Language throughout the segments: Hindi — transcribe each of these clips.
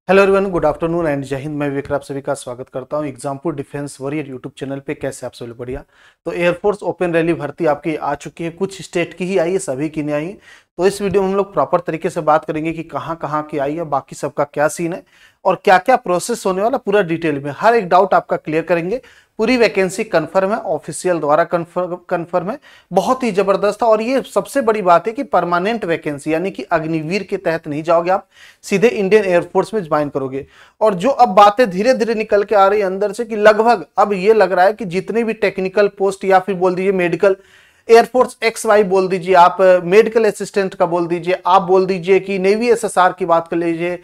Hello everyone, good afternoon and जय हिंद। मैं विवेक, आप सभी का स्वागत करता हूं Exampur defence warrior YouTube channel पे। कैसे आप सभी? बढ़िया। तो एयरफोर्स ओपन रैली भर्ती आपकी आ चुकी है, कुछ स्टेट की ही आई है, सभी की नहीं आई। तो इस वीडियो में हम लोग प्रॉपर तरीके से बात करेंगे कि कहाँ कहाँ की आई है, बाकी सबका क्या सीन है और क्या क्या प्रोसेस होने वाला, पूरा डिटेल में हर एक डाउट आपका क्लियर करेंगे। पूरी वैकेंसी कंफर्म है, ऑफिशियल द्वारा कंफर्म है, बहुत ही जबरदस्त है। और ये सबसे बड़ी बात है कि परमानेंट वैकेंसी, यानी कि अग्निवीर के तहत नहीं जाओगे आप, सीधे इंडियन एयरफोर्स में ज्वाइन करोगे। और जो अब बातें धीरे धीरे निकल के आ रही है अंदर से कि लगभग अब ये लग रहा है कि जितने भी टेक्निकल पोस्ट या फिर बोल दीजिए मेडिकल, एयरफोर्स XY बोल दीजिए, आप मेडिकल असिस्टेंट का बोल दीजिए, आप बोल दीजिए कि नेवी SSR की बात कर लीजिए,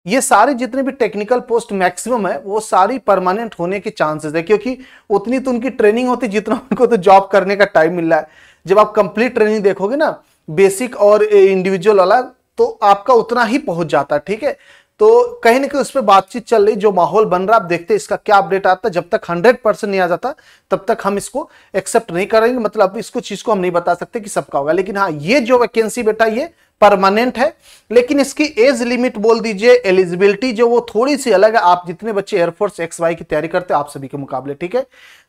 ये सारे जितने भी टेक्निकल पोस्ट मैक्सिमम है वो सारी परमानेंट होने के चांसेस है, क्योंकि उतनी तो उनकी ट्रेनिंग होती जितना उनको तो जॉब करने का टाइम मिल रहा है। जब आप कंप्लीट ट्रेनिंग देखोगे ना, बेसिक और इंडिविजुअल वाला, तो आपका उतना ही पहुंच जाता है। ठीक है, तो कहीं ना कहीं उस पर बातचीत चल रही, जो माहौल बन रहा, आप देखते हैं इसका क्या अपडेट आता है। जब तक 100% नहीं आ जाता तब तक हम इसको एक्सेप्ट नहीं करेंगे, मतलब इसको चीज को हम नहीं बता सकते कि सबका होगा। लेकिन हाँ, ये जो वैकेंसी बेटा ये परमानेंट है, लेकिन इसकी एज लिमिट बोल दीजिए, एलिजिबिलिटी जो वो थोड़ी सी अलग है। आप जितने बच्चे एयरफोर्स XY की तैयारी करते हैं आप सभी के मुकाबले, ठीक है,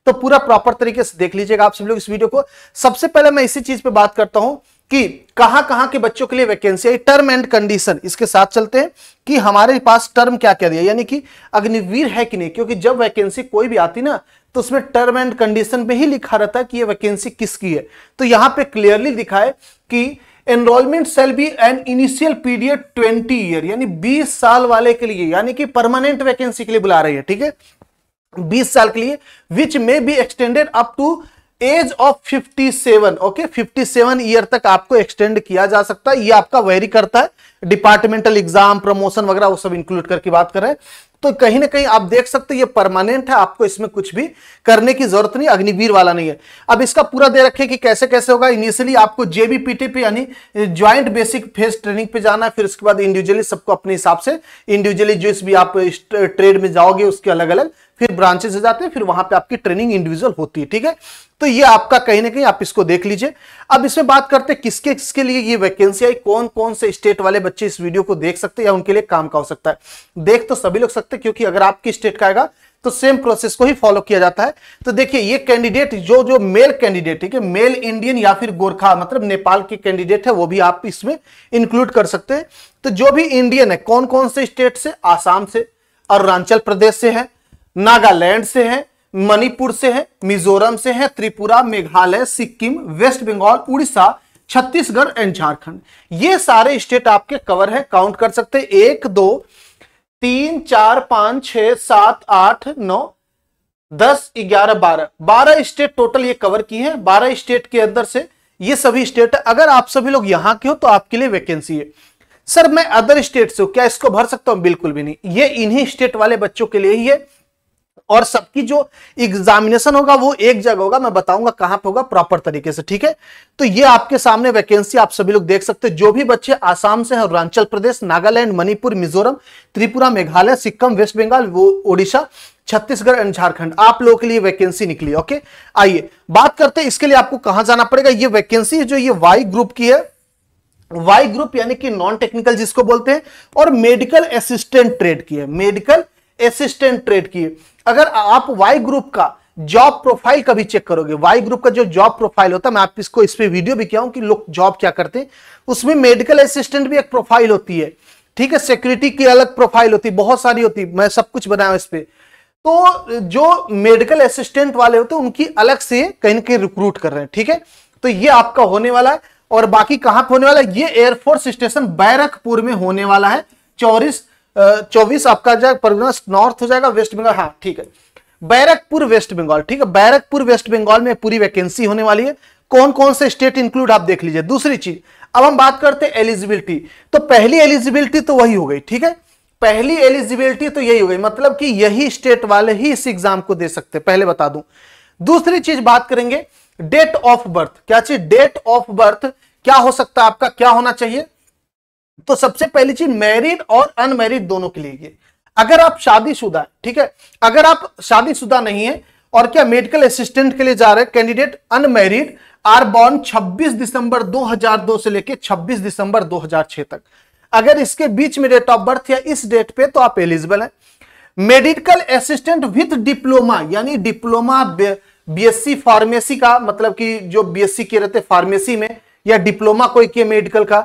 तो पूरा प्रॉपर तरीके से देख लीजिएगा आप सभी लोग इस वीडियो को। सबसे पहले मैं इसी चीज पे बात करता हूं कि कहां कहां के बच्चों के लिए वैकेंसी है, टर्म एंड कंडीशन, इसके साथ चलते हैं कि हमारे पास टर्म क्या क्या दिया, यानी कि अग्निवीर है कि नहीं। क्योंकि जब वैकेंसी कोई भी आती ना, तो उसमें टर्म एंड कंडीशन पे ही लिखा रहता है कि ये वैकेंसी किसकी है। तो यहां पे क्लियरली लिखा है कि enrolment shall be an initial period 20 year, यानी 20 साल वाले के लिए, यानी कि परमानेंट वैकेंसी के लिए बुला रही है। ठीक है, 20 साल के लिए, विच में be extended up to age of 57। Okay, 57 year तक आपको एक्सटेंड किया जा सकता है। ये आपका वेरी करता है, डिपार्टमेंटल एग्जाम, प्रमोशन वगैरह वो सब इंक्लूड करके बात कर रहे हैं। तो कहीं ना कहीं आप देख सकते हैं ये परमानेंट है, आपको इसमें कुछ भी करने की जरूरत नहीं, अग्निवीर वाला नहीं है। अब इसका पूरा दे रखे कि कैसे कैसे होगा। इनिशियली आपको JBPT पे यानी ज्वाइंट बेसिक फेस ट्रेनिंग पे जाना है, फिर उसके बाद इंडिविजुअली सबको अपने हिसाब से, इंडिविजुअली जिस भी आप ट्रेड में जाओगे उसके अलग अलग फिर ब्रांचेस हो जाते हैं, फिर वहां पे आपकी ट्रेनिंग इंडिविजुअल होती है। ठीक है, तो ये आपका कहीं ना कहीं आप इसको देख लीजिए। अब इसमें बात करते हैं किसके किसके लिए ये वैकेंसी आई, कौन कौन से स्टेट वाले बच्चे इस वीडियो को देख सकते हैं या उनके लिए काम का हो सकता है। देख तो सभी लोग सकते हैं, क्योंकि अगर आपकी स्टेट का आएगा तो सेम प्रोसेस को ही फॉलो किया जाता है। तो देखिए, ये कैंडिडेट जो मेल कैंडिडेट, ठीक है, मेल इंडियन या फिर गोरखा मतलब नेपाल के कैंडिडेट है, वो भी आप इसमें इंक्लूड कर सकते हैं। तो जो भी इंडियन है, कौन कौन से स्टेट से, आसाम से, अरुणाचल प्रदेश से है, नागालैंड से है, मणिपुर से है, मिजोरम से है, त्रिपुरा, मेघालय, सिक्किम, वेस्ट बंगाल, उड़ीसा, छत्तीसगढ़ एंड झारखंड, ये सारे स्टेट आपके कवर है। काउंट कर सकते हैं, 1 2 3 4 5 6 7 8 9 10 11 12 स्टेट टोटल ये कवर की है। 12 स्टेट के अंदर से ये सभी स्टेट, अगर आप सभी लोग यहां के हो तो आपके लिए वैकेंसी है। सर मैं अदर स्टेट से हूं, क्या इसको भर सकता हूं? बिल्कुल भी नहीं, ये इन्हीं स्टेट वाले बच्चों के लिए ही है। और सबकी जो एग्जामिनेशन होगा वो एक जगह होगा, मैं बताऊंगा कहां पे होगा प्रॉपर तरीके से। ठीक है, तो ये आपके सामने वैकेंसी आप सभी लोग देख सकते हैं। जो भी बच्चे आसाम से हैं, अरुणाचल प्रदेश, नागालैंड, मणिपुर, मिजोरम, त्रिपुरा, मेघालय, सिक्किम, वेस्ट बंगाल, ओडिशा, छत्तीसगढ़ एंड झारखंड, आप लोगों के लिए वैकेंसी निकली। ओके, आइए बात करते हैं इसके लिए आपको कहां जाना पड़ेगा। ये वैकेंसी जो ये वाई ग्रुप की है, वाई ग्रुप यानी कि नॉन टेक्निकल जिसको बोलते हैं, और मेडिकल असिस्टेंट ट्रेड की है, मेडिकल असिस्टेंट ट्रेड की है। अगर आप वाई ग्रुप का जॉब प्रोफाइल कभी चेक करोगे, वाई ग्रुप का जो जॉब प्रोफाइल होता है, मैं आप इसको इस पे वीडियो भी किया हूं कि लोग जॉब क्या करते हैं, उसमें मेडिकल असिस्टेंट भी एक प्रोफाइल होती है। ठीक है, सिक्योरिटी की अलग प्रोफाइल होती है, बहुत सारी होती है, मैं सब कुछ बनाया इस पे। तो जो मेडिकल असिस्टेंट वाले होते हैं उनकी अलग से कहीं ना कहीं रिक्रूट कर रहे हैं। ठीक है, तो ये आपका होने वाला है। और बाकी कहां पे होने वाला है, ये एयरफोर्स स्टेशन बैरकपुर में होने वाला है। 24 आपका जाएगा परगना नॉर्थ हो जाएगा, वेस्ट बंगाल, हाँ ठीक है, बैरकपुर वेस्ट बंगाल। ठीक है, बैरकपुर वेस्ट बंगाल में पूरी वैकेंसी होने वाली है। कौन कौन से स्टेट इंक्लूड आप देख लीजिए। दूसरी चीज, अब हम बात करते हैं एलिजिबिलिटी। तो पहली एलिजिबिलिटी तो वही हो गई, ठीक है, पहली एलिजिबिलिटी तो यही हो गई, मतलब कि यही स्टेट वाले ही इस एग्जाम को दे सकते हैं, पहले बता दूं। दूसरी चीज बात करेंगे डेट ऑफ बर्थ। क्या चीज? डेट ऑफ बर्थ क्या हो सकता है आपका, क्या होना चाहिए? तो सबसे पहली चीज, मैरिड और अनमैरिड दोनों के लिए। अगर आप शादीशुदा है, ठीक है, अगर आप शादीशुदा नहीं है और क्या मेडिकल असिस्टेंट के लिए जा रहे हैं, कैंडिडेट अनमैरिड आर बॉर्न 26 दिसंबर 2002 से लेकर 26 दिसंबर 2006 तक। अगर इसके बीच में डेट ऑफ बर्थ या इस डेट पे तो आप एलिजिबल हैं। मेडिकल असिस्टेंट विथ डिप्लोमा, यानी डिप्लोमा बीएससी फार्मेसी का, मतलब कि जो बीएससी किए रहते फार्मेसी में या डिप्लोमा कोई किए मेडिकल का,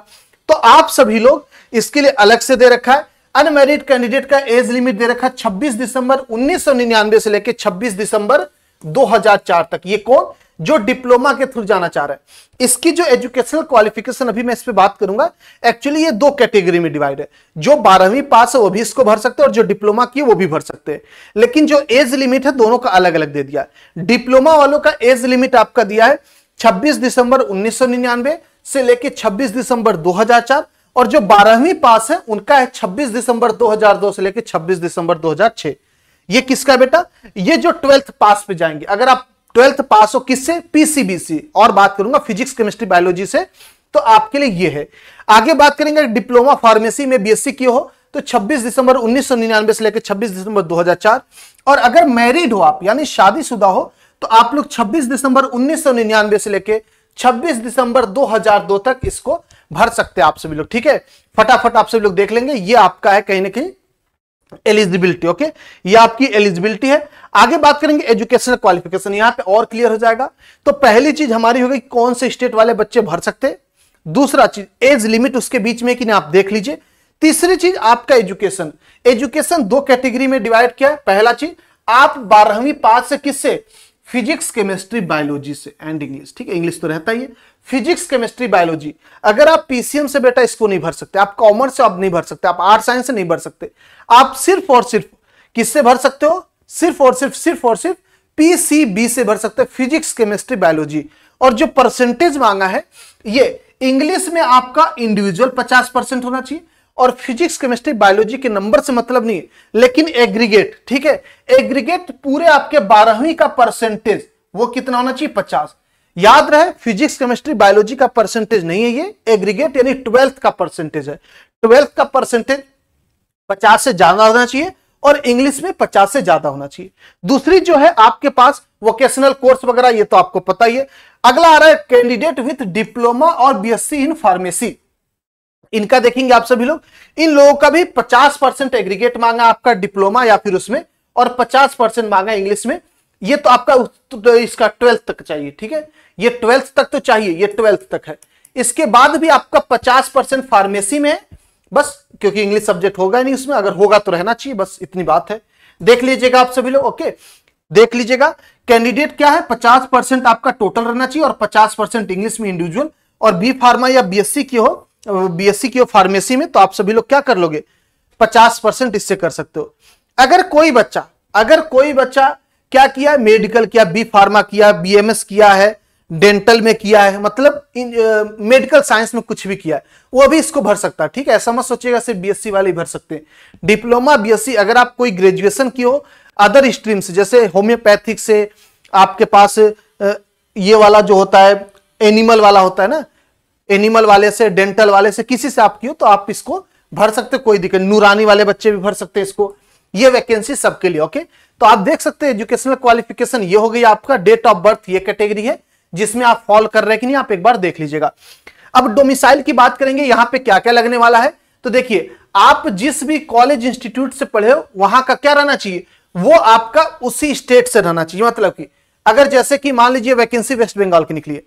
तो आप सभी लोग इसके लिए अलग से दे रखा है। अनमैरिड कैंडिडेट का एज लिमिट दे रखा है 26 दिसंबर 1999 से लेकर 26 दिसंबर 2004 तक। ये कौन? जो डिप्लोमा के थ्रू जाना चाह रहा है। इसकी जो एजुकेशनल क्वालिफिकेशन, अभी मैं इस पे बात करूंगा। एक्चुअली ये दो कैटेगरी में डिवाइड है, जो 12वीं पास है वो भी इसको भर सकते हैं और जो डिप्लोमा की वो भी भर सकते हैं। लेकिन जो एज लिमिट है दोनों का अलग अलग दे दिया। डिप्लोमा वालों का एज लिमिट आपका दिया है 26 दिसंबर 1999 से लेकर 26 दिसंबर 2004, और जो 12वीं पास है उनका है 26 दिसंबर 2002 से लेकर 26 दिसंबर 2006। ये किसका बेटा? ये जो 12th पास पे जाएंगे। अगर आप 12th पास हो किससे? पीसीबीसी, और बात करूंगा फिजिक्स केमिस्ट्री बायोलॉजी से, तो आपके लिए ये है। आगे बात करेंगे डिप्लोमा फार्मेसी में बीएससी किए हो तो 26 दिसंबर 1999 से लेकर 26 दिसंबर 2004, और अगर मैरिड हो आप यानी शादीशुदा हो तो आप लोग 26 दिसंबर 1999 से लेकर 26 दिसंबर 2002 तक इसको भर सकते हैं आप सभी लोग। ठीक है, फटाफट आप सभी लोग देख लेंगे। ये आपका है कहीं ना कहीं एलिजिबिलिटी। ओके, ये आपकी एलिजिबिलिटी है। आगे बात करेंगे एजुकेशनल क्वालिफिकेशन, यहां पे और क्लियर हो जाएगा। तो पहली चीज हमारी होगी कौन से स्टेट वाले बच्चे भर सकते हैं। दूसरा चीज एज लिमिट उसके बीच में कि नहीं, आप देख लीजिए। तीसरी चीज आपका एजुकेशन। एजुकेशन दो कैटेगरी में डिवाइड किया है। पहला चीज आप 12वीं पास से किससे? फिजिक्स केमिस्ट्री बायोलॉजी से एंड इंग्लिश। ठीक है, इंग्लिश तो रहता ही है। Physics chemistry biology. अगर आप पीसीएम से बेटा इसको नहीं भर सकते, आप कॉमर्स से आप नहीं भर सकते, आप आर्ट साइंस से नहीं भर सकते, आप सिर्फ और सिर्फ किससे भर सकते हो? सिर्फ और सिर्फ पीसीबी से भर सकते हैं, फिजिक्स केमिस्ट्री बायोलॉजी। और जो परसेंटेज मांगा है, ये इंग्लिश में आपका इंडिविजुअल 50% होना चाहिए, और फिजिक्स केमिस्ट्री बायोलॉजी के नंबर से मतलब नहीं है, लेकिन एग्रीगेट। ठीक है, एग्रीगेट पूरे आपके 12वीं का परसेंटेज वो कितना होना चाहिए? 50। याद रहे, फिजिक्स केमिस्ट्री बायोलॉजी का परसेंटेज नहीं है ये, एग्रीगेट यानी 12th का परसेंटेज है। 12th का परसेंटेज 50 से ज्यादा होना चाहिए, और इंग्लिश में 50 से ज्यादा होना चाहिए। दूसरी जो है आपके पास वोकेशनल कोर्स वगैरह, ये तो आपको पता ही है। अगला आ रहा है कैंडिडेट विथ डिप्लोमा और बीएससी इन फार्मेसी। इनका देखेंगे आप सभी लोग। इन लोगों का भी 50% एग्रीगेट मांगा आपका डिप्लोमा या फिर उसमें, और 50% मांगा इंग्लिश में। ये तो आपका तो इसका 12th तक चाहिए। ठीक है, ये 12th तक तो चाहिए, ये 12th तक है। इसके बाद भी आपका 50% फार्मेसी में है, बस क्योंकि इंग्लिश सब्जेक्ट होगा ही नहीं उसमें, अगर होगा तो रहना चाहिए, बस इतनी बात है। देख लीजिएगा आप सभी लोग। ओके, देख लीजिएगा कैंडिडेट क्या है, 50% आपका टोटल रहना चाहिए, और 50% इंग्लिश में इंडिविजुअल। और बी फार्मा या बीएससी की हो फार्मेसी में, तो आप सभी लोग क्या कर लोगे? 50% इससे कर सकते हो। अगर कोई बच्चा क्या किया? मेडिकल किया, बी फार्मा किया, बीएमएस किया है, डेंटल में किया है, मतलब मेडिकल साइंस में कुछ भी किया है, वो भी इसको भर सकता है। ठीक है, ऐसा मत सोचिएगा सिर्फ बीएससी वाले ही भर सकते हैं। डिप्लोमा बीएससी, अगर आप कोई ग्रेजुएशन की हो अदर स्ट्रीम से, जैसे होम्योपैथिक से, आपके पास ये वाला जो होता है एनिमल वाला होता है ना, एनिमल वाले से, डेंटल वाले से, किसी से आप की हो तो आप इसको भर सकते, कोई दिक्कत। नूरानी वाले बच्चे भी भर सकते हैं इसको। ये वैकेंसी सबके लिए। ओके, तो आप देख सकते हैं एजुकेशनल क्वालिफिकेशन ये हो गई आपका। डेट ऑफ बर्थ ये कैटेगरी है जिसमें आप फॉल कर रहे हैं कि नहीं, आप एक बार देख लीजिएगा। अब डोमिसाइल की बात करेंगे, यहां पे क्या क्या लगने वाला है। तो देखिए, आप जिस भी कॉलेज इंस्टीट्यूट से पढ़े हो वहां का क्या रहना चाहिए? वो आपका उसी स्टेट से रहना चाहिए। मतलब कि अगर जैसे कि मान लीजिए वैकेंसी वेस्ट बंगाल की निकली है,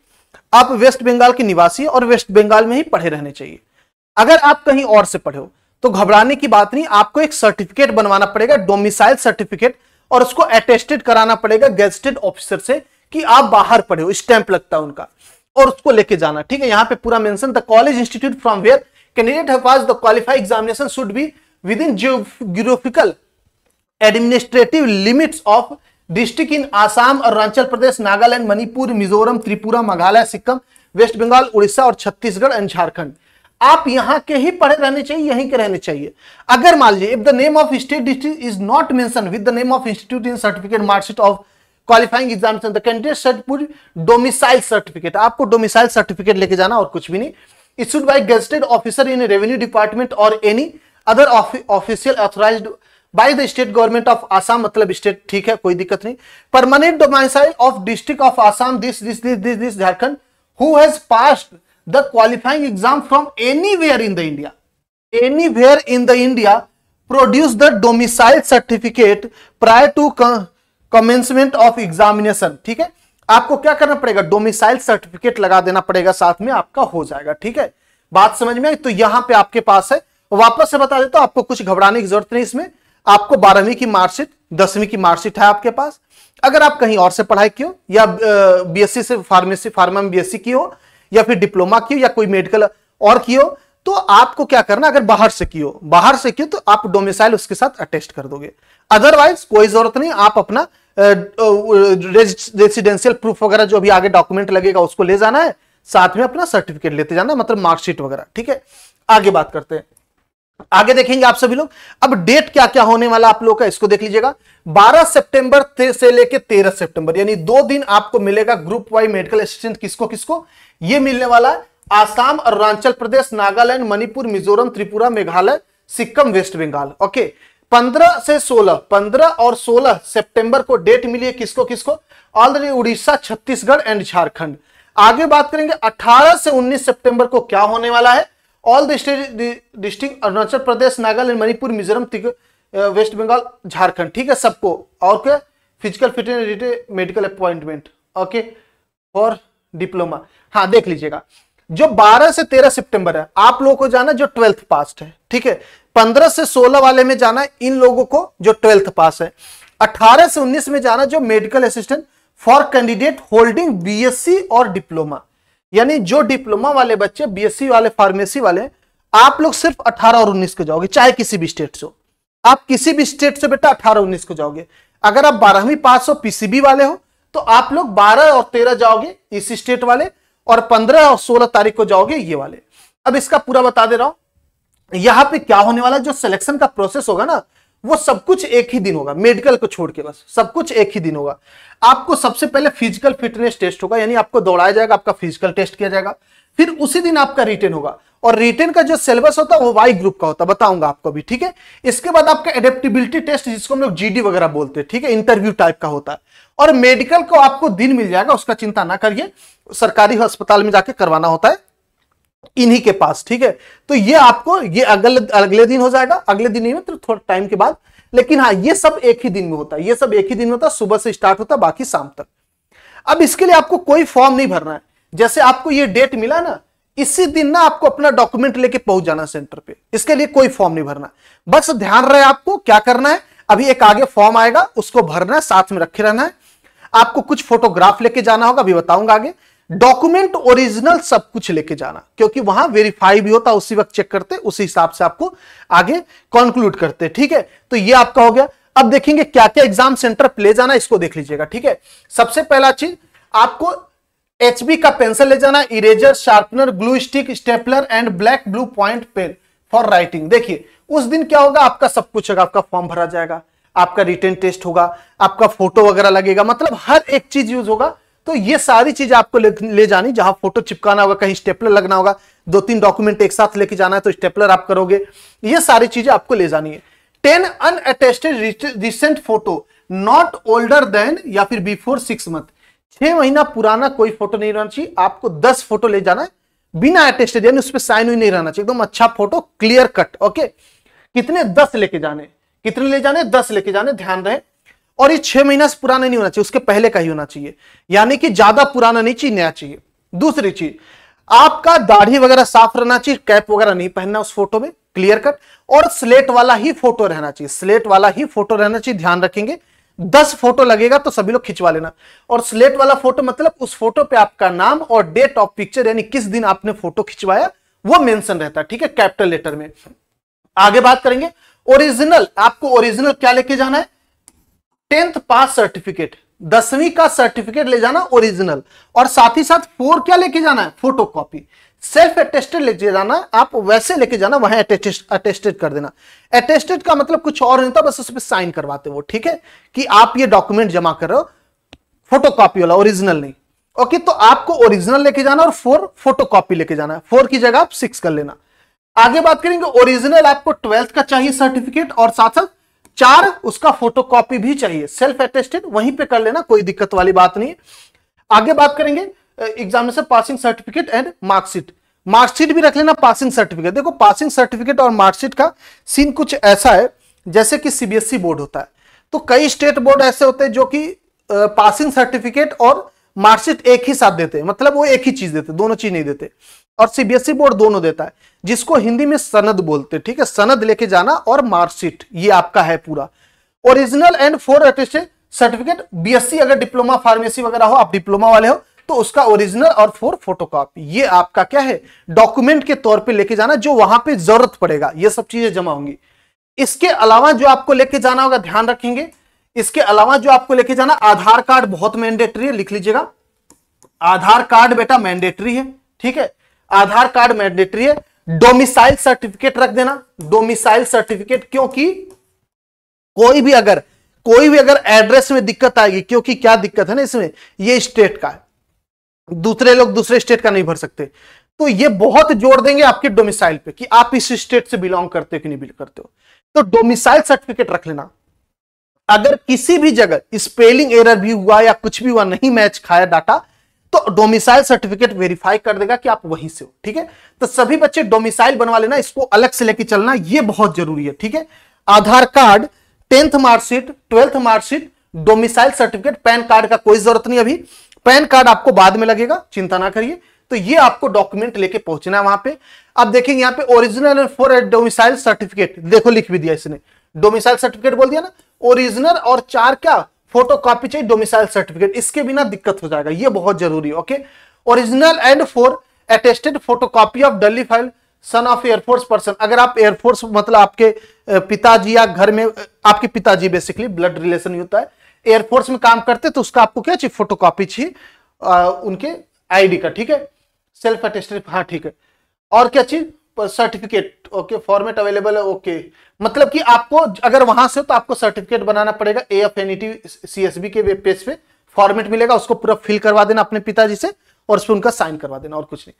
आप वेस्ट बंगाल के निवासी और वेस्ट बंगाल में ही पढ़े रहने चाहिए। अगर आप कहीं और से पढ़े हो तो घबराने की बात नहीं, आपको एक सर्टिफिकेट बनवाना पड़ेगा, डोमिसाइल सर्टिफिकेट, और उसको अटेस्टेड कराना पड़ेगा गेजेटेड ऑफिसर से कि आप बाहर पढ़े हो, स्टैंप लगता है उनका, और उसको लेके जाना। ठीक है, यहां पे पूरा mention, the college institute from where candidate have passed the qualified examination should be within geographical administrative limits of district in Assam, Arunachal Pradesh, Nagaland, Manipur, Mizoram, Tripura, Meghalaya, Sikkim, West Bengal, Orissa और छत्तीसगढ़ एंड झारखंड। आप यहां के ही पढ़े रहने चाहिए, यहीं के रहने चाहिए। अगर मान लीजिए if the name of state district is not mention with the name of institute in certificate marksheet of qualifying examination, the candidate should put domicile certificate. आपको डोमिसाइल सर्टिफिकेट लेके जाना और कुछ भी नहीं। Issued by gazetted officer in revenue department और any other official authorized by the state government of Assam, मतलब स्टेट। ठीक है, कोई दिक्कत नहीं। Permanent domicile of district of Assam this Jharkhand who has passed the qualifying exam from anywhere in the India. Anywhere in the India produce the domicile certificate prior to commencement of examination. ठीक है, आपको क्या करना पड़ेगा, डोमिसाइल सर्टिफिकेट लगा देना पड़ेगा, साथ में आपका हो जाएगा। ठीक है, बात समझ में आई? तो यहां पे आपके पास है, वापस से बता देता हूं, आपको कुछ घबराने की जरूरत नहीं इसमें। आपको 12वीं की मार्कशीट, 10वीं की मार्कशीट है आपके पास। अगर आप कहीं और से पढ़ाई की हो, या बीएससी से फार्मा में बीएससी की हो, या फिर डिप्लोमा की हो, या कोई मेडिकल और की हो, तो आपको क्या करना, अगर बाहर से की हो तो आप डोमिसाइल उसके साथ अटेस्ट कर दोगे। अदरवाइज कोई जरूरत नहीं, आप अपना रेजिडेंशियल प्रूफ वगैरह जो भी आगे डॉक्यूमेंट लगेगा उसको ले जाना है, साथ में अपना सर्टिफिकेट लेते जाना, मतलब मार्कशीट वगैरह। ठीक है, आगे बात करते हैं, आगे देखेंगे आप सभी लोग। अब डेट क्या क्या होने वाला आप लोग का, इसको देख लीजिएगा। 12 सितंबर से लेके 13 सितंबर, यानी 2 दिन आपको मिलेगा ग्रुप वाई मेडिकल असिस्टेंट। किसको किसको ये मिलने वाला है? आसाम, अरुणाचल प्रदेश, नागालैंड, मणिपुर, मिजोरम, त्रिपुरा, मेघालय, सिक्किम, वेस्ट बंगाल। ओके, 15 से 16, 15 और 16 सितंबर को डेट मिली है किसको किसको? Already Orissa, Chhattisgarh and Jharkhand. आगे बात करेंगे 18 से 19 सितंबर को क्या होने वाला है? All the state district, Arunachal Pradesh, Nagaland, Manipur, Mizoram, West Bengal, Jharkhand. ठीक है, सबको। और क्या? Physical fitness, medical appointment, okay, for diploma. हाँ, देख लीजिएगा, जो 12 से 13 सितंबर है आप लोगों को जाना जो 12th पास है। ठीक है, 15 से 16 वाले में जाना है इन लोगों को जो 12th पास है। 18 से 19 में जाना जो medical assistant for candidate holding BSc और डिप्लोमा, यानी जो डिप्लोमा वाले बच्चे, बीएससी वाले, फार्मेसी वाले, आप लोग सिर्फ 18 और 19 को जाओगे, चाहे किसी भी स्टेट से हो। आप किसी भी स्टेट से बेटा 18 19 को जाओगे। अगर आप 12वीं पास हो, पीसीबी वाले हो, तो आप लोग 12 और 13 जाओगे इस स्टेट वाले, और 15 और 16 तारीख को जाओगे ये वाले। अब इसका पूरा बता दे रहा हूं, यहां पे क्या होने वाला, जो सिलेक्शन का प्रोसेस होगा ना, वो सब कुछ एक ही दिन होगा, मेडिकल को छोड़ के बस सब कुछ एक ही दिन होगा। आपको सबसे पहले फिजिकल फिटनेस टेस्ट होगा, यानी आपको दौड़ाया जाएगा, आपका फिजिकल टेस्ट किया जाएगा, फिर उसी दिन आपका रिटन होगा। और रिटन का जो सिलेबस होता है वो वाई ग्रुप का होता है, बताऊंगा आपको भी। ठीक है, इसके बाद आपका एडेप्टेबिलिटी टेस्ट, जिसको हम लोग जीडी वगैरह बोलते हैं, ठीक है, इंटरव्यू टाइप का होता है। और मेडिकल को आपको दिन मिल जाएगा, उसका चिंता ना करिए, सरकारी अस्पताल में जाके करवाना होता है इन्हीं के पास। ठीक है, तो ये आपको ये अगले दिन हो जाएगा, अगले दिन नहीं मतलब थोड़ा टाइम के बाद, लेकिन हाँ ये सब एक ही दिन में होता है, ये सब एक ही दिन में होता है, सुबह से स्टार्ट होता है बाकी शाम तक। अब इसके लिए आपको कोई फॉर्म नहीं भरना है, जैसे आपको ये डेट मिला ना, इसी दिन ना आपको अपना डॉक्यूमेंट लेके पहुंच जाना सेंटर पे, इसके लिए कोई फॉर्म नहीं भरना। बस ध्यान रहे आपको क्या करना है, अभी एक आगे फॉर्म आएगा उसको भरना है, साथ में रखे रहना है। आपको कुछ फोटोग्राफ लेके जाना होगा, अभी बताऊंगा आगे। डॉक्यूमेंट ओरिजिनल सब कुछ लेके जाना, क्योंकि वहां वेरीफाई भी होता, उसी वक्त चेक करते, उसी हिसाब से आपको आगे कंक्लूड करते। ठीक है, तो ये आपका हो गया। अब देखेंगे क्या क्या एग्जाम सेंटर ले जाना, इसको देख लीजिएगा। ठीक है, सबसे पहला चीज आपको HB का पेंसिल ले जाना, eraser, sharpener, glue stick, stapler and black blue point pen for writing. देखिए उस दिन क्या होगा, आपका सब कुछ होगा, आपका फॉर्म भरा जाएगा, आपका रिटन टेस्ट होगा, आपका फोटो वगैरह लगेगा, मतलब हर एक चीज यूज होगा। तो ये सारी चीज आपको ले जानी, जहां फोटो चिपकाना होगा, कहीं स्टेपलर लगना होगा, 2-3 डॉक्यूमेंट एक साथ लेके जाना है तो स्टेपलर आप करोगे, ये सारी चीजें आपको ले जानी है। 10 unattested recent photo not older than या फिर बिफोर 6 मंथ, 6 महीना पुराना कोई फोटो नहीं रहना चाहिए। आपको 10 फोटो ले जाना है बिना अटेस्टेड, यानी उस पर साइन हुई नहीं रहना चाहिए, एकदम अच्छा फोटो, क्लियर कट। ओके, कितने? 10 लेके जाने। कितने ले जाने? 10 लेके जाने, ध्यान रहे। और ये 6 महीना से पुराना नहीं होना चाहिए, उसके पहले का ही होना चाहिए, यानी कि ज्यादा पुराना नहीं चाहिए, नया चाहिए। दूसरी चीज, आपका दाढ़ी वगैरह साफ रहना चाहिए, कैप वगैरह नहीं पहनना उस फोटो में, क्लियर कट। और स्लेट वाला ही फोटो रहना चाहिए, स्लेट वाला ही फोटो रहना चाहिए, ध्यान रखेंगे। 10 फोटो लगेगा तो सभी लोग खिंचवा लेना। और स्लेट वाला फोटो मतलब उस फोटो पे आपका नाम और डेट ऑफ पिक्चर, यानी किस दिन आपने फोटो खिंचवाया, वो मेंशन रहता है। ठीक है, कैपिटल लेटर में। आगे बात करेंगे ओरिजिनल, आपको ओरिजिनल क्या लेके जाना है? 10th पास सर्टिफिकेट, 10वीं का सर्टिफिकेट ले जाना ओरिजिनल, और साथ ही साथ 4 क्या लेके जाना है? Photo copy. सेल्फ अटेस्टेड लेके जाना, आप वैसे लेके जाना, वहां अटेस्टेड कर देना। अटेस्टेड का मतलब कुछ और नहीं था, बस उस पर साइन करवाते वो, ठीक है, कि आप ये डॉक्यूमेंट जमा कर रहे हो, फोटो कॉपी वाला, ओरिजिनल नहीं। ओके, तो आपको ओरिजिनल लेके जाना और 4 फोटो कॉपी लेके जाना है, 4 की जगह आप 6 कर लेना। आगे बात करेंगे ओरिजिनल आपको 12th का चाहिए सर्टिफिकेट, और साथ साथ 4 उसका फोटो कॉपी भी चाहिए, सेल्फ अटेस्टेड वहीं पे कर लेना, कोई दिक्कत वाली बात नहीं है। आगे बात करेंगे examination passing certificate and marksheet. Marksheet भी रख लेना, पासिंग सर्टिफिकेट। देखो पासिंग सर्टिफिकेट और मार्कशीट का सीन कुछ ऐसा है, जैसे कि सीबीएसई बोर्ड होता है, तो कई स्टेट बोर्ड ऐसे होते हैं जो कि पासिंग सर्टिफिकेट और मार्कशीट एक ही साथ देते हैं, मतलब वो एक ही चीज देते, दोनों चीज नहीं देते। और सीबीएसई बोर्ड दोनों देता है, जिसको हिंदी में सनद बोलते हैं, ठीक है। सनद लेके जाना और मार्कशीट, ये आपका है पूरा। Original and 4 attested certificate, BSc अगर डिप्लोमा फार्मेसी वगैरह हो, आप डिप्लोमा वाले हो तो उसका ओरिजिनल और 4 फोटोकॉपी, ये आपका क्या है, डॉक्यूमेंट के तौर पे लेके जाना, जो वहां पे जरूरत पड़ेगा, ये सब चीजें जमा होंगी। इसके अलावा जो आपको लेके जाना होगा, ध्यान रखेंगे, इसके अलावा जो आपको लेके जाना, आधार कार्ड बहुत मैंडेटरी है, लिख लीजिएगा। आधार कार्ड बेटा मैंडेटरी है, ठीक है, आधार कार्ड मैंडेटरी है। डोमिसाइल सर्टिफिकेट रख देना, डोमिसाइल सर्टिफिकेट, क्योंकि कोई भी अगर एड्रेस में दिक्कत आएगी, क्योंकि क्या दिक्कत है ना इसमें, ये स्टेट का है, दूसरे लोग दूसरे स्टेट का नहीं भर सकते, तो ये बहुत जोर देंगे आपके डोमिसाइल पे कि आप इस स्टेट से बिलोंग करते हो कि नहीं बिलोंग करते हो। तो डोमिसाइल सर्टिफिकेट रख लेना। अगर किसी भी जगह स्पेलिंग एरर भी हुआ या कुछ भी हुआ, नहीं मैच खाया डाटा, तो डोमिसाइल सर्टिफिकेट वेरीफाई कर देगा कि आप वहीं से हो, ठीक है। तो सभी बच्चे डोमिसाइल बनवा लेना, इसको अलग से लेके चलना, ये बहुत जरूरी है, ठीक है। Aadhaar card, 10th marksheet, 12th marksheet, domicile certificate, pan card का कोई जरूरत नहीं, अभी पैन कार्ड आपको बाद में लगेगा, चिंता ना करिए। तो ये आपको डॉक्यूमेंट लेके पहुंचना है वहां पे। अब देखेंगे यहाँ पे ओरिजिनल एंड 4 डोमिसाइल सर्टिफिकेट, देखो लिख भी दिया इसने, डोमिसाइल सर्टिफिकेट बोल दिया ना, ओरिजिनल और 4 क्या फोटोकॉपी चाहिए डोमिसाइल सर्टिफिकेट, इसके बिना दिक्कत हो जाएगा, ये बहुत जरूरी है, okay. Original and 4 attested photocopy of Delhi file son of air force person, अगर आप एयरफोर्स मतलब आपके पिताजी या घर में आपके पिताजी बेसिकली ब्लड रिलेशन ही होता है, एयरफोर्स में काम करते, तो उसका आपको क्या चाहिए, फोटोकॉपी चाहिए उनके आईडी का, ठीक है, सेल्फ अटेस्टेड, हाँ ठीक है। और क्या चाहिए, सर्टिफिकेट, ओके, फॉर्मेट अवेलेबल है, ओके, मतलब कि आपको अगर वहां से हो तो आपको सर्टिफिकेट बनाना पड़ेगा, AFNET CSB के वेब पेज पे फॉर्मेट मिलेगा, उसको पूरा फिल करवा देना अपने पिताजी से और उस पर उनका साइन करवा देना, और कुछ नहीं।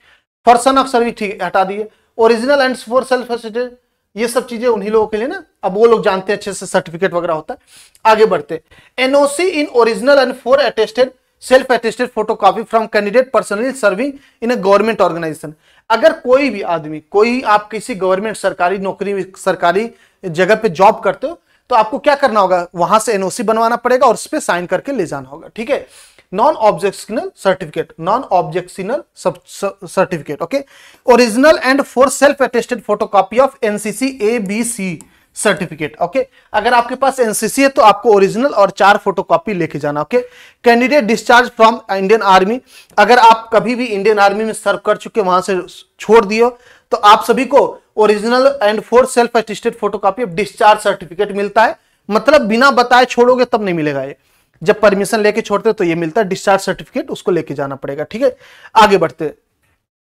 पर्सन ऑफ सर्विस ठीक हटा दिए। ओरिजिनल एंड 4 सेल्फ अटेस्टेड, ये सब चीजें उन्हीं लोगों के लिए ना, अब वो लोग जानते हैं अच्छे से, सर्टिफिकेट वगैरह होता है। आगे बढ़ते, NOC in original and 4 attested self attested photocopy from candidate personally serving in a government organisation, अगर कोई भी आदमी, कोई आप किसी गवर्नमेंट सरकारी नौकरी सरकारी जगह पे जॉब करते हो, तो आपको क्या करना होगा, वहां से NOC बनवाना पड़ेगा और उस पर साइन करके ले जाना होगा, ठीक है। Non objectional certificate, non objectional certificate, okay. Original and 4 self attested photocopy of NCC ABC certificate, okay. अगर आपके पास NCC है तो आपको ओरिजिनल और 4 फोटोकॉपी लेके जाना, okay. Candidate discharge from Indian army, अगर आप कभी भी इंडियन आर्मी में सर्व कर चुके, वहां से छोड़ दिए, तो आप सभी को original and 4 self attested photocopy of discharge certificate मिलता है, मतलब बिना बताए छोड़ोगे तब नहीं मिलेगा, ये जब परमिशन लेके छोड़ते तो ये मिलता है डिस्चार्ज सर्टिफिकेट, उसको लेके जाना पड़ेगा, ठीक है। आगे बढ़ते,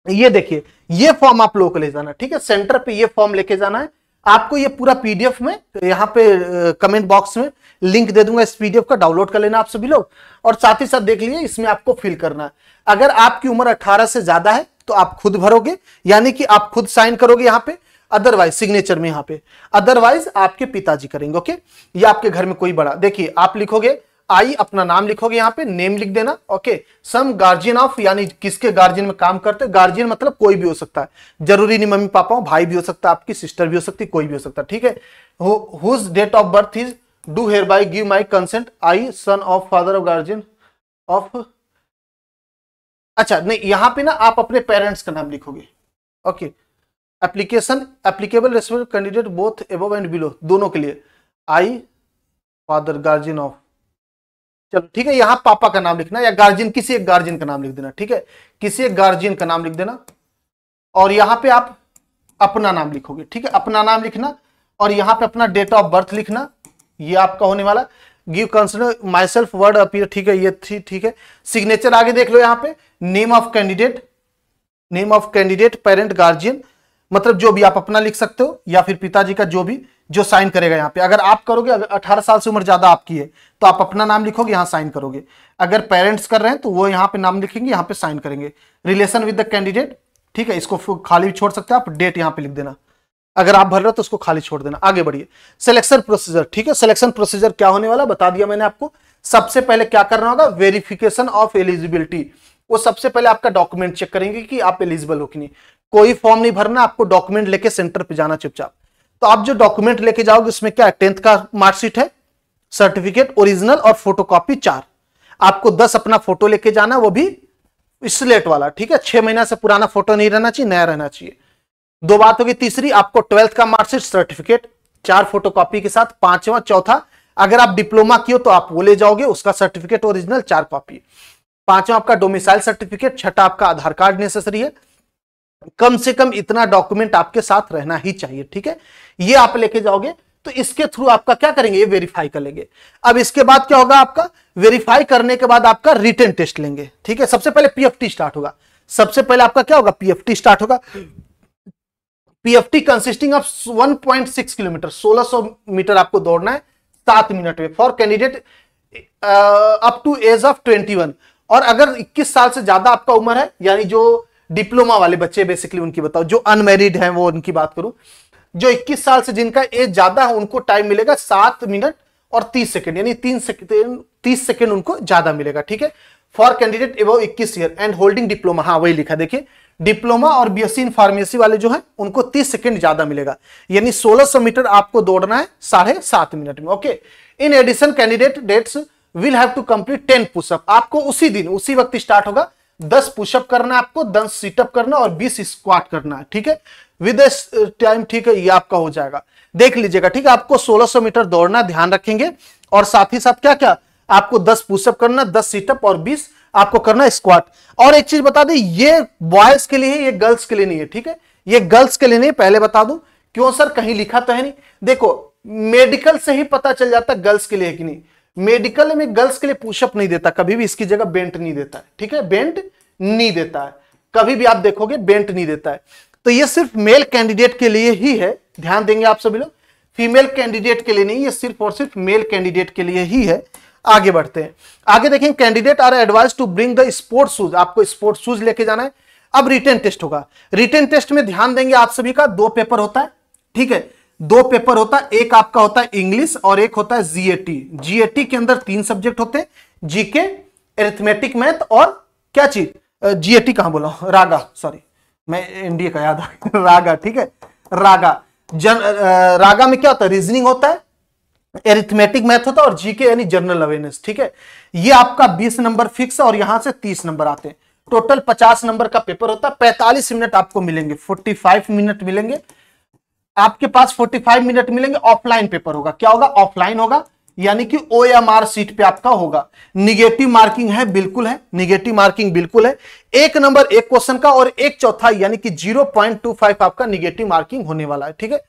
ये देखिए, ये फॉर्म आप लोगों को ले जाना, ठीक है, सेंटर पे ये फॉर्म लेके जाना है आपको, ये पूरा PDF में यहाँ पे कमेंट बॉक्स में लिंक दे दूंगा, इस PDF का डाउनलोड कर लेना आप सभी लोग, और साथ ही साथ देख लीजिए इसमें आपको फिल करना है। अगर आपकी उम्र 18 से ज्यादा है तो आप खुद भरोगे, यानी कि आप खुद साइन करोगे यहाँ पे, अदरवाइज सिग्नेचर में यहाँ पे, अदरवाइज आपके पिताजी करेंगे, ओके, या आपके घर में कोई बड़ा, देखिए आप लिखोगे आई, अपना नाम लिखोगे, यहाँ पे नेम लिख देना, ओके। सम गार्जियन ऑफ, यानी किसके गार्जियन में काम करते, गार्जियन मतलब कोई भी हो सकता है, जरूरी नहीं मम्मी पापा हो, भाई भी हो सकता है, आपकी सिस्टर भी हो सकती है, कोई भी हो सकता है, ठीक है। Whose date of birth is, do hereby give my consent, I son of father of guardian of, अच्छा नहीं, यहां पे ना आप अपने पेरेंट्स का नाम लिखोगे, okay. Application applicable respect candidate both above and below, दोनों के लिए, आई फादर गार्जियन ऑफ, चलो ठीक है, यहां पापा का नाम लिखना, या गार्जियन, किसी एक गार्जियन का नाम लिख देना, ठीक है, किसी एक गार्जियन का नाम लिख देना, और यहां पे आप अपना नाम लिखोगे, ठीक है, अपना नाम लिखना, और यहां पे अपना डेट ऑफ बर्थ लिखना, ये आपका होने वाला, give consider my self word appear, ठीक है, ये ठीक है। सिग्नेचर आगे देख लो, यहां पे name of candidate parent guardian, मतलब जो भी आप अपना लिख सकते हो या फिर पिताजी का, जो भी जो साइन करेगा यहाँ पे, अगर आप करोगे, अगर 18 साल से उम्र ज्यादा आपकी है तो आप अपना नाम लिखोगे, यहाँ साइन करोगे, अगर पेरेंट्स कर रहे हैं तो वो यहाँ पे नाम लिखेंगे, यहाँ पे साइन करेंगे। रिलेशन विद द कैंडिडेट, ठीक है, इसको खाली भी छोड़ सकते हैं आप, डेट यहाँ पे लिख देना, अगर आप भर रहे हो तो उसको खाली छोड़ देना। आगे बढ़िए, सिलेक्शन प्रोसीजर, ठीक है, सिलेक्शन प्रोसीजर क्या होने वाला बता दिया मैंने आपको। सबसे पहले क्या करना होगा, वेरिफिकेशन ऑफ एलिजिबिलिटी, वो सबसे पहले आपका डॉक्यूमेंट चेक करेंगे कि आप एलिजिबल हो कि नहीं। कोई फॉर्म नहीं भरना, आपको डॉक्यूमेंट लेके सेंटर पे जाना चुपचाप। तो आप जो डॉक्यूमेंट लेके जाओगे उसमें क्या है, 10th का मार्कशीट है, सर्टिफिकेट ओरिजिनल और फोटोकॉपी 4। आपको 10 अपना फोटो लेके जाना, वो भी स्लेट वाला, ठीक है। 6 महीना से पुराना फोटो नहीं रहना चाहिए, नया रहना चाहिए। 2 बात होगी। तीसरी, आपको 12th का मार्कशीट सर्टिफिकेट 4 फोटोकॉपी के साथ। 5वां, चौथा, अगर आप डिप्लोमा किए तो आप वो ले जाओगे, उसका सर्टिफिकेट ओरिजिनल 4 कॉपी। 5वां आपका डोमिसाइल सर्टिफिकेट। 6ठा आपका आधार कार्ड नेसेसरी है। कम से कम इतना डॉक्यूमेंट आपके साथ रहना ही चाहिए, ठीक है। ये आप लेके जाओगे तो इसके थ्रू आपका क्या करेंगे, ये वेरीफाई कर लेंगे। अब इसके बाद क्या होगा, आपका वेरीफाई करने के बाद आपका रिटन टेस्ट लेंगे, ठीक है। सबसे पहले पीएफटी स्टार्ट होगा। सबसे पहले आपका क्या होगा, पीएफटी स्टार्ट होगा। PFT consisting of 1.6 kilometre, 1600 metre आपको दौड़ना है 7 मिनट में, for candidate up to age of 21। और अगर 21 साल से ज्यादा आपका उम्र है, यानी जो डिप्लोमा वाले बच्चे बेसिकली उनकी बताओ, जो अनमैरिड हैं वो उनकी बात करूं, जो 21 साल से जिनका एज ज्यादा है उनको टाइम मिलेगा 7 मिनट और 30 सेकंड, यानी 30 सेकंड उनको ज्यादा मिलेगा, ठीक है। For candidate above 21 year and holding diploma, हाँ वही लिखा, देखिए डिप्लोमा और बीएससी इन फार्मेसी वाले जो है उनको 30 सेकंड ज्यादा मिलेगा, यानी 1600 मीटर आपको दौड़ना है 7.5 मिनट में, okay. In addition candidate dates will have to complete 10 pushup. आपको उसी दिन उसी वक्त स्टार्ट होगा, 10 पुशअप करना है आपको, 10 सीटअप करना और 20 स्क्वाट करना है, ठीक है, विद टाइम, ठीक है। ये आपका हो जाएगा, देख लीजिएगा, ठीक है। आपको 1600 मीटर दौड़ना ध्यान रखेंगे, और साथ ही साथ क्या क्या आपको 10 पुशअप करना, 10 सीटअप और 20 आपको करना स्क्वाट। और एक चीज बता दें, ये बॉयज के लिए है, ये गर्ल्स के लिए नहीं है, ठीक है। ये गर्ल्स के लिए नहीं, पहले बता दूं। क्यों सर, कहीं लिखा तो है नहीं। देखो मेडिकल से ही पता चल जाता गर्ल्स के लिए है कि नहीं। मेडिकल में गर्ल्स के लिए पुशअप नहीं देता कभी भी, इसकी जगह बेंट नहीं देता है, ठीक है, बेंट नहीं देता है, कभी भी आप देखोगे बेंट नहीं देता है। तो ये सिर्फ मेल कैंडिडेट के लिए ही है, ध्यान देंगे आप सभी लोग, फीमेल कैंडिडेट के लिए नहीं, ये सिर्फ और सिर्फ मेल कैंडिडेट के लिए ही है। आगे बढ़ते हैं, आगे देखें, candidate are advise to bring the sports shoes, आपको स्पोर्ट्स शूज लेके जाना है। अब रिटन टेस्ट होगा। रिटन टेस्ट में ध्यान देंगे आप सभी का, 2 पेपर होता है, ठीक है, 2 पेपर होता है। एक आपका होता है इंग्लिश और एक होता है जीएटी। जीएटी के अंदर 3 सब्जेक्ट होते हैं, जीके, अरिथमेटिक, मैथ और क्या चीज, जीएटी कहां बोला, रागा, सॉरी मैं एनडीए का याद आ रागा, ठीक है, रागा। रागा में क्या होता है, रीजनिंग होता है, एरिथमेटिक मैथ होता है और जीके यानी जनरल अवेयरनेस, ठीक है। ये आपका 20 नंबर फिक्स है और यहां से 30 नंबर आते हैं। टोटल 50 नंबर का पेपर होता है। 45 मिनट आपको मिलेंगे, 45 मिनट मिलेंगे आपके पास, 45 मिनट मिलेंगे। ऑफलाइन पेपर होगा, क्या होगा, ऑफलाइन होगा, यानी कि ओएमआर सीट पे आपका होगा। निगेटिव मार्किंग है, बिल्कुल है, निगेटिव मार्किंग बिल्कुल है। 1 नंबर 1 क्वेश्चन का और 1/4 यानी कि 0.25 आपका निगेटिव मार्किंग होने वाला है, ठीक है,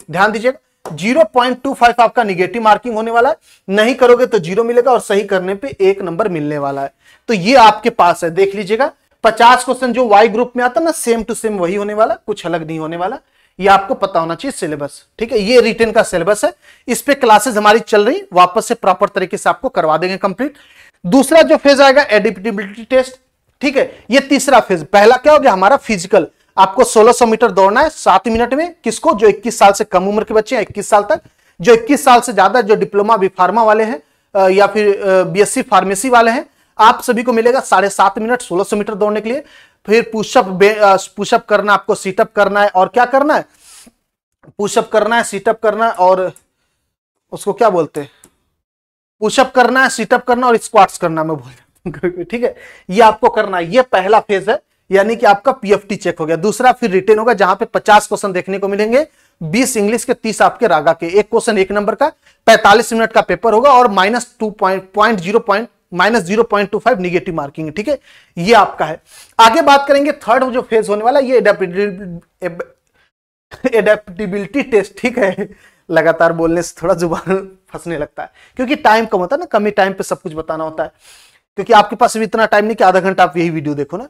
ध्यान दीजिएगा। 0.25 आपका निगेटिव मार्किंग होने वाला है। नहीं करोगे तो 0 मिलेगा और सही करने पे 1 नंबर मिलने वाला है। तो ये आपके पास है, देख लीजिएगा। 50 क्वेश्चन जो वाई ग्रुप में आता है ना, सेम टू सेम वही होने वाला, कुछ अलग नहीं होने वाला। ये आपको पता होना चाहिए सिलेबस, ठीक है। ये रिटन का सिलेबस है, इस पे क्लासेस हमारी चल रही, वापस से प्रॉपर तरीके से आपको करवा देंगे कंप्लीट। दूसरा जो फेज आएगा एडिप्टेबिलिटी टेस्ट, ठीक है। ये तीसरा फेज, पहला क्या हो गया हमारा फिजिकल, आपको 1600 मीटर दौड़ना है 7 मिनट में। किसको, जो 21 साल से कम उम्र के बच्चे हैं, 21 साल तक। जो 21 साल से ज्यादा, जो डिप्लोमा बी फार्मा वाले हैं या फिर बीएससी फार्मेसी वाले हैं, आप सभी को मिलेगा 7.5 मिनट 1600 मीटर दौड़ने के लिए। फिर पुशअप करना, आपको सीटअप करना है, और क्या करना है, पुशअप करना है, सीटअप करना है, और उसको क्या बोलते हैं, पुशअप करना है, सीटअप करना और स्क्वाट्स करना, मैं भूल ठीक है। ये आपको करना है, ये पहला फेज है, यानी कि आपका पीएफटी चेक हो गया। दूसरा फिर रिटेन होगा, जहां पे 50 क्वेश्चन देखने को मिलेंगे, 20 इंग्लिश के, 30 आपके रागा के। 1 क्वेश्चन 1 नंबर का, 45 मिनट का पेपर होगा और -0.25 निगेटिव मार्किंग है, ठीक है। ये आपका है। आगे बात करेंगे थर्ड जो फेज होने वाला, ये एडेप्टेबिलिटी टेस्ट, ठीक है। लगातार बोलने से थोड़ा जुबान फंसने लगता है, क्योंकि टाइम कम होता है ना, कम ही टाइम पे सब कुछ बताना होता है, क्योंकि आपके पास भी इतना टाइम नहीं कि आधा घंटा आप यही वीडियो देखो ना।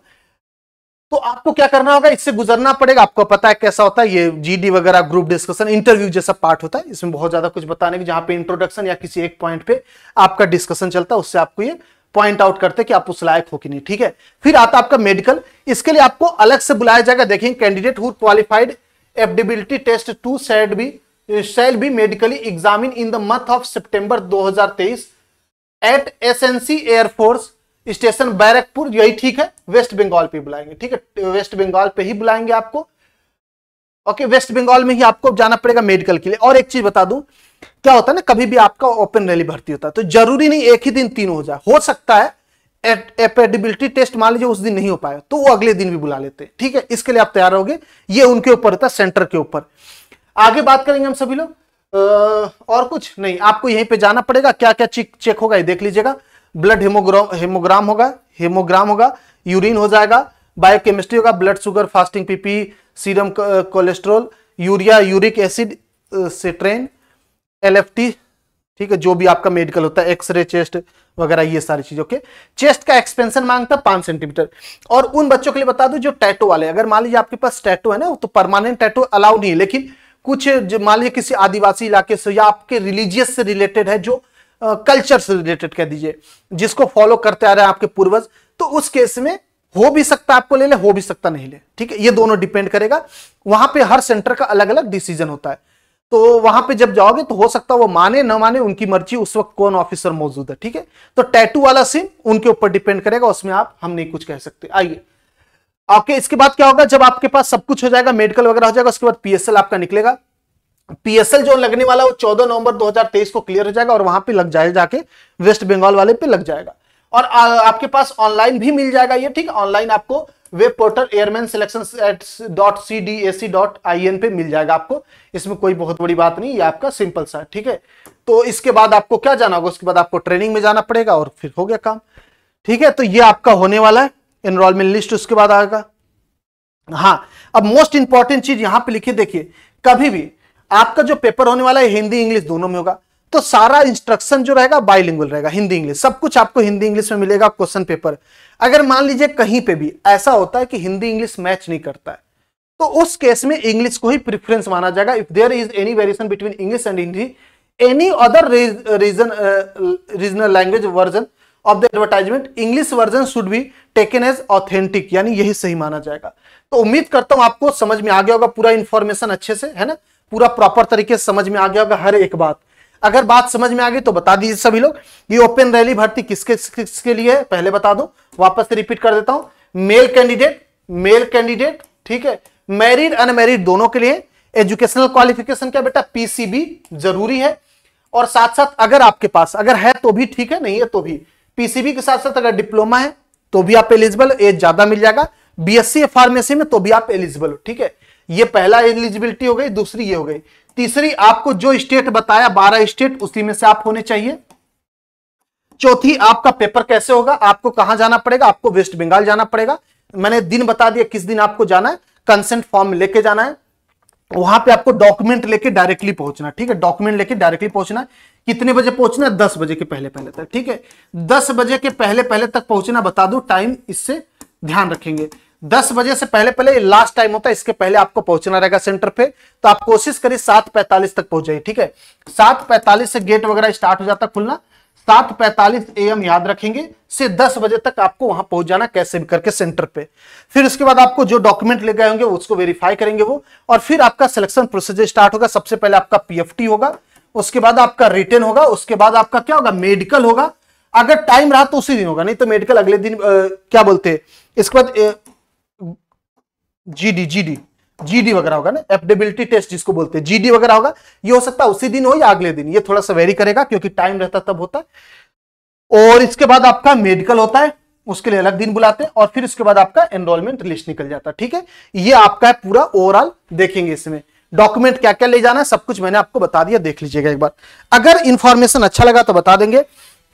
तो आपको क्या करना होगा, इससे गुजरना पड़ेगा। आपको पता है कैसा होता है ये जीडी वगैरह, ग्रुप डिस्कशन, इंटरव्यू जैसा पार्ट होता है। इसमें बहुत ज्यादा कुछ बताने की, जहां पे इंट्रोडक्शन या किसी एक पॉइंट पे आपका डिस्कशन चलता है, उससे आपको ये पॉइंट आउट करते कि आप उस लायक हो कि नहीं, ठीक है। फिर आता आपका मेडिकल, इसके लिए आपको अलग से बुलाया जाएगा। देखेंगे candidate who qualified eligibility test 2 shall be medically examine in the month of September 2023 at SNC air force station Barrackpore, यही ठीक है, वेस्ट बंगाल पे बुलाएंगे, ठीक है, वेस्ट बंगाल पे ही बुलाएंगे आपको। ओके, वेस्ट बंगाल में ही आपको जाना पड़ेगा मेडिकल के लिए। और एक चीज बता दूं, क्या होता है ना, कभी भी आपका ओपन रैली भर्ती होता है तो जरूरी नहीं एक ही दिन तीन हो जाए, हो सकता है एपेडिबिलिटी टेस्ट मान लीजिए उस दिन नहीं हो पाए तो वो अगले दिन भी बुला लेते हैं, ठीक है, इसके लिए आप तैयार होगे, ये उनके ऊपर होता है, सेंटर के ऊपर। आगे बात करेंगे हम सभी लोग, और कुछ नहीं, आपको यहीं पे जाना पड़ेगा, क्या क्या चेक होगा ये देख लीजिएगा। ब्लड हेमोग्राम होगा, यूरिन हो जाएगा, बायोकेमिस्ट्री होगा, blood sugar, fasting PP, serum cholesterol, urea, uric acid, सिट्रेन, एलएफटी, ठीक है, जो भी आपका मेडिकल होता है, एक्सरे, चेस्ट वगैरह, ये सारी चीज। ओके, चेस्ट का एक्सपेंशन मांगता है 5 सेंटीमीटर। और उन बच्चों के लिए बता दूं जो टैटू वाले, अगर मान लीजिए आपके पास टैटू है ना, तो परमानेंट टैटू अलाउड नहीं है, लेकिन कुछ मान लीजिए किसी आदिवासी इलाके से या आपके रिलीजियस से रिलेटेड है, जो कल्चर से रिलेटेड कह दीजिए, जिसको फॉलो करते आ रहे हैं आपके पूर्वज, तो उस केस में हो भी सकता है आपको ले ले, हो भी सकता नहीं ले, ठीक है, ये दोनों डिपेंड करेगा। वहां पे हर सेंटर का अलग अलग डिसीजन होता है, तो वहां पे जब जाओगे तो हो सकता है वो माने ना माने, उनकी मर्जी, उस वक्त कौन ऑफिसर मौजूद है, ठीक है। तो टैटू वाला सीन उनके ऊपर डिपेंड करेगा, उसमें हम नहीं कुछ कह सकते। आइए, ओके, इसके बाद क्या होगा, जब आपके पास सब कुछ हो जाएगा, मेडिकल वगैरह हो जाएगा, उसके बाद पीएसएल आपका निकलेगा। पीएसएल जो लगने वाला वो 14 नवंबर 2023 को क्लियर हो जाएगा और वहां पे लग जाएगा, जाके वेस्ट बंगाल वाले पे लग जाएगा। और आपके पास ऑनलाइन भी मिल जाएगा ये, ठीक है, ऑनलाइन आपको वेब पोर्टल एयरमैन सिलेक्शन.cdac.in पे मिल जाएगा आपको, इसमें कोई बहुत बड़ी बात नहीं, ये आपका सिंपल सा है, ठीक है। तो इसके बाद आपको क्या जाना होगा, उसके बाद आपको ट्रेनिंग में जाना पड़ेगा और फिर हो गया काम, ठीक है। तो ये आपका होने वाला है एनरोलमेंट लिस्ट, उसके बाद आएगा। हाँ, अब मोस्ट इंपॉर्टेंट चीज यहां पे लिखिए, देखिए, कभी भी आपका जो पेपर होने वाला है हिंदी इंग्लिश दोनों में होगा, तो सारा इंस्ट्रक्शन जो रहेगा बाइलिंगुअल रहेगा, हिंदी इंग्लिश, सब कुछ आपको हिंदी इंग्लिश में मिलेगा। क्वेश्चन पेपर अगर मान लीजिए कहीं पे भी ऐसा होता है कि हिंदी इंग्लिश मैच नहीं करता है, तो उस केस में इंग्लिश को ही प्रेफरेंस माना जाएगा। If there is any variation between English and Hindi, any other regional language version of the advertisement, English version should be taken as authentic, यानी यही सही माना जाएगा। तो उम्मीद करता हूं आपको समझ में आ गया होगा, पूरा इंफॉर्मेशन अच्छे से, है ना, पूरा प्रॉपर तरीके से समझ में आ गया होगा हर एक बात। अगर बात समझ में आ गई तो बता दीजिए सभी लोग। ये ओपन रैली भर्ती किसके लिए है पहले बता दो, वापस से रिपीट कर देता हूं। मेल कैंडिडेट, ठीक है, मैरिड अनमैरिड दोनों के लिए। एजुकेशनल क्वालिफिकेशन क्या बेटा, पीसीबी जरूरी है। और साथ साथ अगर आपके पास अगर है तो भी ठीक है, नहीं है तो भी, पीसीबी के साथ साथ अगर डिप्लोमा है तो भी आप एलिजिबल, एज ज्यादा मिल जाएगा। बीएससी फार्मेसी में तो भी आप एलिजिबल हो, ठीक है। ये पहला एलिजिबिलिटी हो गई, दूसरी ये हो गई। तीसरी, आपको जो स्टेट बताया 12 स्टेट, उसी में से आप होने चाहिए। चौथी, आपका पेपर कैसे होगा, आपको कहां जाना पड़ेगा, आपको वेस्ट बंगाल जाना पड़ेगा। मैंने दिन बता दिया किस दिन आपको जाना है, कंसेंट फॉर्म लेके जाना है, वहां पे आपको डॉक्यूमेंट लेके डायरेक्टली पहुंचना, ठीक है, डॉक्यूमेंट लेके डायरेक्टली पहुंचना है। कितने बजे पहुंचना है, 10 बजे के पहले पहले तक, ठीक है, 10 बजे के पहले पहले तक पहुंचना, बता दू टाइम, इससे ध्यान रखेंगे। 10 बजे से पहले पहले लास्ट टाइम होता है, इसके पहले आपको पहुंचना रहेगा सेंटर पे, तो आप कोशिश करिए 7:45 तक पहुंच जाइए, ठीक है। 7:45 से गेट वगैरह स्टार्ट हो जाता खुलना, 7:45 AM याद रखेंगे, से 10 बजे तक आपको वहां पहुंच जाना कैसे भी करके सेंटर पे। फिर उसके बाद आपको जो डॉक्यूमेंट ले गए होंगे उसको वेरीफाई करेंगे वो, और फिर आपका सिलेक्शन प्रोसीजर स्टार्ट होगा। सबसे पहले आपका पीएफटी होगा, उसके बाद आपका रिटन होगा, उसके बाद आपका क्या होगा, मेडिकल होगा। अगर टाइम रहा तो उसी दिन होगा, नहीं तो मेडिकल अगले दिन क्या बोलते हैं, इसके बाद जीडी वगैरह होगा ना, एप्टेबिलिटी टेस्ट जिसको बोलते हैं, जीडी वगैरह होगा। ये हो सकता है उसी दिन हो या अगले दिन, ये थोड़ा सा वेरी करेगा क्योंकि टाइम रहता तब होता है। और इसके बाद आपका मेडिकल होता है, उसके लिए अलग दिन बुलाते हैं, और फिर उसके बाद आपका एनरोलमेंट लिस्ट निकल जाता है, ठीक है। ये आपका है पूरा ओवरऑल, देखेंगे इसमें डॉक्यूमेंट क्या क्या ले जाना है, सब कुछ मैंने आपको बता दिया, देख लीजिएगा एक बार। अगर इंफॉर्मेशन अच्छा लगा तो बता देंगे।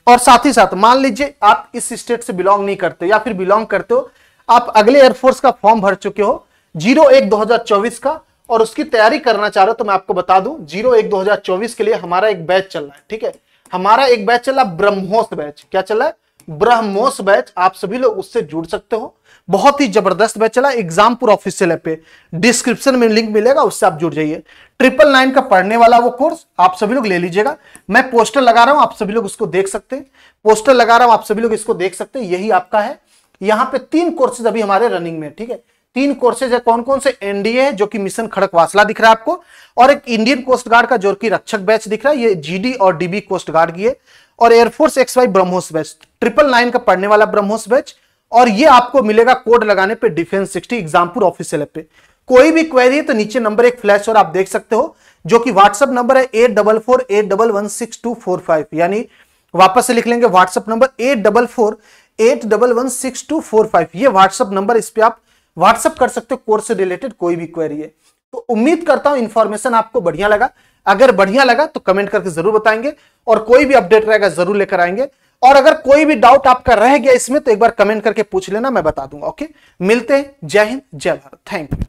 और साथ ही साथ मान लीजिए आप इस स्टेट से बिलोंग नहीं करते या फिर बिलोंग करते हो, आप अगले एयरफोर्स का फॉर्म भर चुके हो 01/2024 का, और उसकी तैयारी करना चाह रहे हो, तो मैं आपको बता दूं 01/2024 के लिए हमारा एक बैच चल रहा है, ठीक है। हमारा एक बैच चल रहा है, ब्रह्मोस बैच। क्या चल रहा है, ब्रह्मोस बैच। आप सभी लोग उससे जुड़ सकते हो, बहुत ही जबरदस्त बैच चला। एग्जामपुर ऑफिशियल ऐप पे डिस्क्रिप्शन में लिंक मिलेगा, उससे आप जुड़ जाइए। 999 का पढ़ने वाला वो कोर्स आप सभी लोग ले लीजिएगा। मैं पोस्टर लगा रहा हूं, आप सभी लोग उसको देख सकते हैं। पोस्टर लगा रहा हूं, आप सभी लोग इसको देख सकते हैं, यही आपका है। यहां पे 3 कोर्सेज अभी हमारे रनिंग में, ठीक है, 3 कोर्सेज है, कौन कौन से? एनडीए है जो कि मिशन खड़कवासला दिख रहा है आपको, और एक इंडियन कोस्ट गार्ड का जो कि रक्षक बैच दिख रहा है, ये जीडी और डीबी कोस्ट गार्ड की है, और एयरफोर्स XY ब्रह्मोस बैच 999 का पढ़ने वाला ब्रह्मोस बैच। और ये आपको मिलेगा कोड लगाने पे डिफेंस 60 एग्जामपुर ऑफिशियल ऐप पे। कोई भी क्वेरी है तो नीचे नंबर एक फ्लैश और आप देख सकते हो, जो कि व्हाट्सएप नंबर है 8448116245, यानी वापस से लिख लेंगे व्हाट्सएप नंबर 8448116245, ये व्हाट्सएप नंबर, इस पे आप व्हाट्सएप कर सकते हो कोर्स से रिलेटेड कोई भी क्वेरी है। तो उम्मीद करता हूं इंफॉर्मेशन आपको बढ़िया लगा। अगर बढ़िया लगा तो कमेंट करके जरूर बताएंगे, और कोई भी अपडेट रहेगा जरूर लेकर आएंगे। और अगर कोई भी डाउट आपका रह गया इसमें तो एक बार कमेंट करके पूछ लेना, मैं बता दूंगा। ओके, मिलते हैं। जय हिंद, जय भारत, थैंक यू।